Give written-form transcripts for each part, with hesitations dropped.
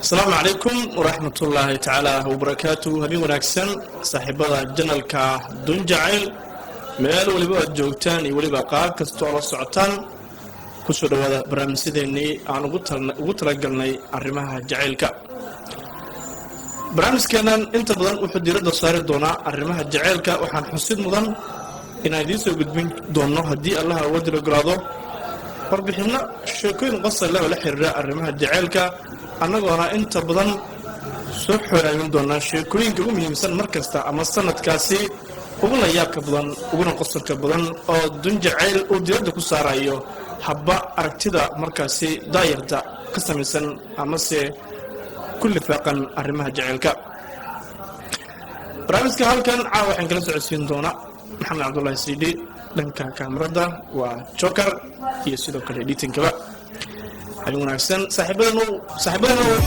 السلام عليكم ورحمة الله تعالى وبركاته. هبي وناكسن صاحبة جنالك دون جعيل ميل ولبا جوجتان ولبا قاب كستو السعطان كسو دوادا برامج سيديني aan ugu talagalnay arrimaha jaceylka. barnaamijkeenan inta badan wuxuu diiradda saari doonaa arrimaha jaceylka. waxaan xusid mudan inaan idiin soo gudbin doono haddii Allah uu wadi ogolaado warbixino sheekooyin qosol leh oo la xiriira arrimaha jaceylka, annagoona inta badan soo xoraayin doonaa sheekooyinka ugu muhiimsan markasta ama sanadkaasi ugu la yaabka badan uguna qosolka badan oo dun jaceyl uu diiradda ku saarayo habba aragtida markaasi daayirta ka samaysan amase kulli faaqan arrimaha jaceylka. barnaamijka halkan caawa waxaan kala socodsiin doonaa maxamed cabdullaahi siidi, dhanka kaamirada waa joker iyo sidoo kale editingkaba. habeen wanaagsan saaxiibadanu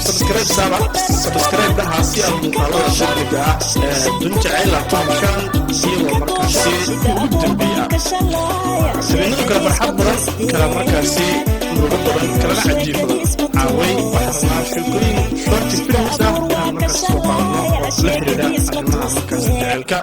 subscribe dhaha si aad muuqaalada degdega ah dun jaceyl aad ku heshaan iyagoo markaasi ugu dambeeya habeenada kale farxad badan kala markaasi murugo badan kalana cajiib badan. caaway waxaa rabnaa sheekooyin shorti films ah inaan markaas soo qaadno oo la xiriira arrimaha markaasi jaceylka.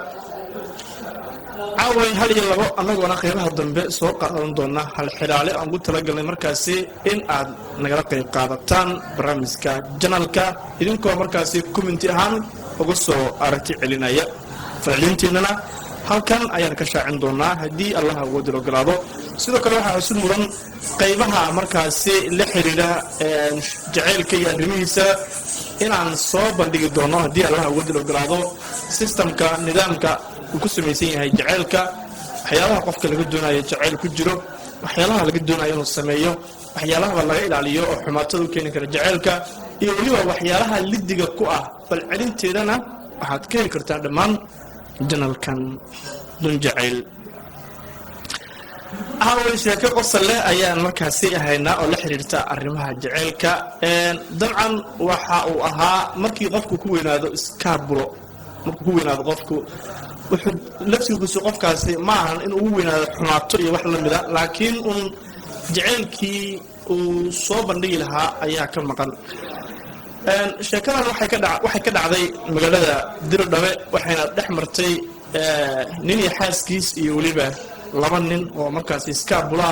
caaway hal iyo labo annagoona qeybaha dambe soo qaadan doona hal xiraale aan ugu talagalnay markaasi in aad nagala qayb qaadataan barnaamijka janalka idinkoo markaasi commenti ahaan uga soo aragti celinaya. falcelintiinana halkan ayaan ka shaacin doonaa haddii Allah uu wadi ogolaado. sidoo kale waxaa xusid mudan qaybaha markaasi la xiriira jaceylka iyo arrimihiisa inaan soo bandhigi doono haddii Allah uu wadi ogolaado systemka nidaamka uu ku samaysan yahay jaceylka, waxyaalaha qofka laga doonayo jaceyl ku jiro, waxyaalaha laga doonayo inuu sameeyo, waxyaalaha laga ilaaliyo oo xumaatada u keeni kara jaceylka, iyo weliba waxyaalaha lidiga ku ah falcelinteedana waxaad ka heli kartaa dhammaan janalkan dun jaceyl. haaway sheeko qosol leh ayaan markaasi ahaynaa oo la xiriirta arrimaha jaceylka. dabcan waxa uu ahaa markii qofku ku weynaado iskaabulo, markuu ku weynaado qofku wuxuu laftigiisu qofkaasi ma ahan in uu weynaado xumaato iyo wax la mida, laakiin un jaceylkii uu soo bandhigi lahaa ayaa ka maqan. sheekadan waxay ka dhacday magaalada Dirdhabe, waxayna dhex martay nin iyo xaaskiis iyo weliba laba nin oo markaasi iskaabula.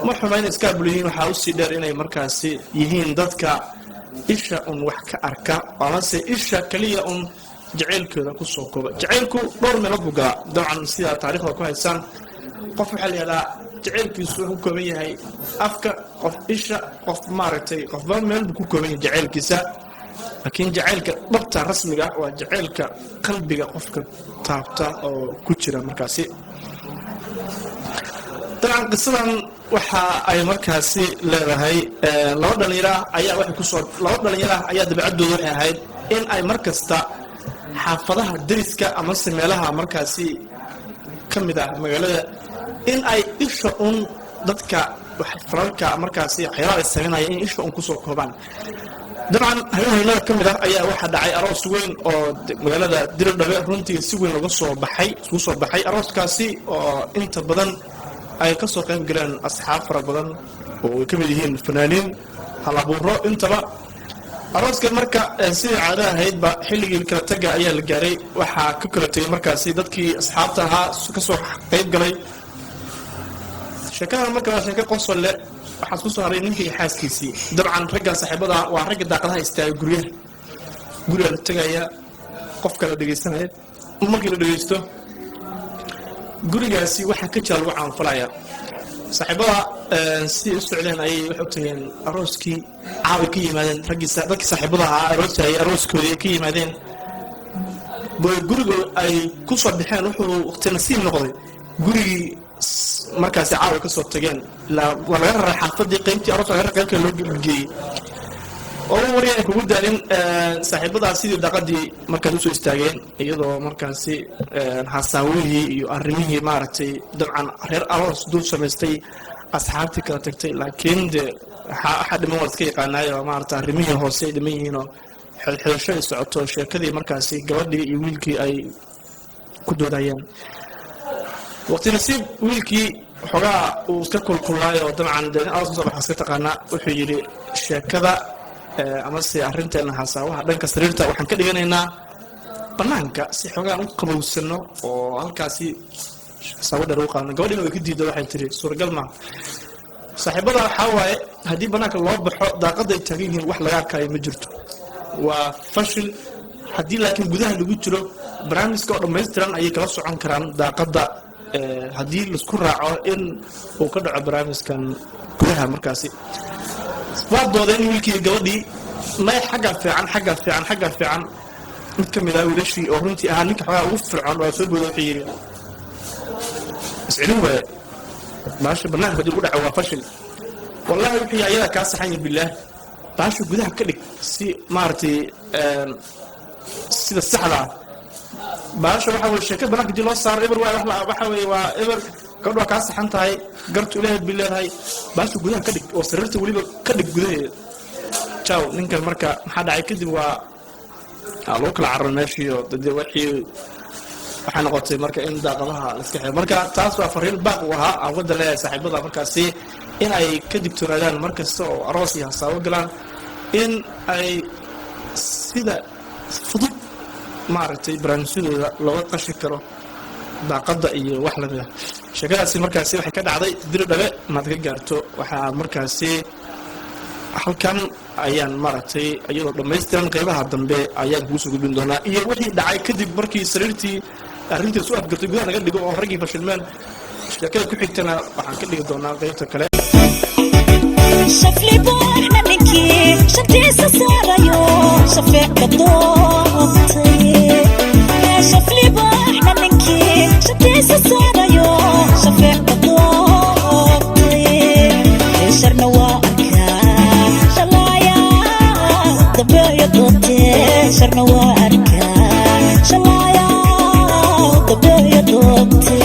ma xumayn iskaabuliyiin, waxaa usii dheer inay markaasi yihiin dadka isha un wax ka arka amase isha kaliya un jaceylkooda ku soo kooba. jaceylku dhowr meelood buu galaa dabcan sida taariikhda ku haysaan. qof waxaa la yidhahdaa jaceylkiisu wuxuu ku kooban yahay afka, qof isha, qof maaragtay qofba meel buu ku kooban yahay jaceylkiisa. laakiin jaceylka dhabta rasmiga waa jaceylka qalbiga qofka taabta oo ku jira markaasi. dabcan qisadan waxa ay markaasi leedahay laba dhalinyaro ayaa dabeecadooda waxay ahayd in ay markasta xaafadaha deriska amase meelaha markaasi ka mid ah magaalada in ay isha un dadka falalka markaasi waxyaalaha ay sameynaya in isha un kusoo koobaan. dabcan habeenada ka mid ah ayaa waxaa dhacay aroos weyn oo magaalada Dirdhabe runtii si weyn ugu soo baxay arooskaasi oo inta badan ay ka soo qayb galeen asxaab fara badan oo ay ka mid yihiin fanaaniin, halabuuro intaba. arooskan marka sidii caado ahaydba xilligii kala taga ayaa la gaaray. waxaa ka kala tegay markaasi dadkii asxaabta ahaa ka soo qayb galay. sheekadan marka waa sheeko qosol leh. waxaa ku soo haray ninkii iyo xaaskiisii. dabcan ragga saaxiibada waa ragga daaqadaha istaaga guriga la tagaya, qofka la dhegaysanaya. markii la dhegaysto gurigaasi waxaa ka jira lagu caanfalaya. saaxiibada si u socdeen ayay wax u tageen arooskii caaway ka yimaadeen dadkii saaxiibada ahaa arooskoodii ay ka yimaadeen. guriga ay ku soo baxeen wuxuu waqti nasiib noqday gurigii markaasi caaway ka soo tageen waa laga raray xaafadii qaybtii arooska laga raray qaybka loo geeyey oo wariyay kugu daalin. saaxiibadaas sidii daaqadii markaas usoo istaageen iyadoo markaasi hasaawihii iyo arrimihii maaragtay dabcan reer aroos dul samaystay asxaabtii kala tagtay. laakiin de waxaa dhiman waad iska yaqaanaayo maaragta arrimihii hoose ay dhiman yihiinoo xilxidasho ay socoto sheekadii markaasi gabadhii iyo wiilkii ay ku doodayeen waqti nasiib wiilkii xogaa uu iska kulkulaayo dabcan dee aad soo baxas ka taqaana wuxuu yiri sheekada ama si arrinteena hasaawaha dhanka sariirta waxaan ka dhiganaynaa banaanka si xogaa u qabowsano oo halkaasi sabadar u qaadna gabadhina way ka diido waxay tiri suuragal ma saaxiibada waxaa waaye haddii banaanka loo baxo daaqadda ay taagan yihiin wax laga arkayo ma jirto waa fashil haddii laakiin gudaha lagu jiro barnaamijka oo dhammaystiran ayay kala socon karaan daaqadda haddii laisku raaco in uu ka dhaco barnaamijkan gudaha markaasi waa doodeen wiilkii gabadhii may xagga fiican mid ka mid ah wiilashii oo runtii ahaa ninka xogaa ugu fircoon waa soo booda wuxuu yidhi iscilin waaye baasha banaanka haddii ugu dhaco waa fashil wallahi wuxuu ayadaa kaa saxan yahay bilaah baasha gudaha ka dhig si maaragtay sida saxda ah baasha waxa weye sheekad banaanka hadii loo saaro eber waxa weye waa eber gabadh waa kaa saxan tahay gartu ilaahay bii leedahay baasha gudaha ka dhig oo sariirta weliba ka dhig gudaheeda jaw ninkan marka maxaa dhacay kadib waa lagu kala cararo meeshii oo dade waxay noqotay marka in daaqadaha la iska xiro marka taas waa fariin baaq u ahaa aan wada leeyahay saaxiibada markaasi in ay ka digtoonaadaan markasta oo aroos iyo hasaabo galaan in ay sida fudud maaragtay barnaamijyadooda looga qashi karo daaqadda iyo wax lamid ah sheekadaasi markaasi waxay ka dhacday diri dhabe maad ka gaarto waxaa markaasi halkan ayaan maaragtay iyadoo dhammaystiran qaybaha dambe ayaan kugu soo gudbin doonaa iyo wixii dhacay kadib markii sariirtii arrintii soo afgartay gudaha laga dhigo oo raggii fashilmeen sheekada ku xigtana waxaan ka dhigi doonaa qaybta kale شفلي بوحنا نكي شفتي سساريو شفيق دوتي شفلي بوحنا نكي شفتي سساريو شفيق دوتي شرنا واركا شلايا ضبيا دوتي شرنا واركا شلايا ضبيا دوتي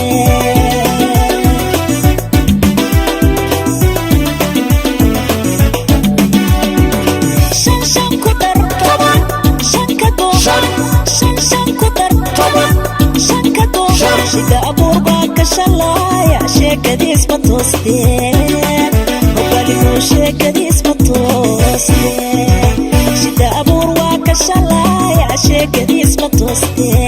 شدا أبور باك شلايا شيكديس بتوستين وبالي شيكديس بتوستين شدا أبور باك شلايا شيكديس بتوستين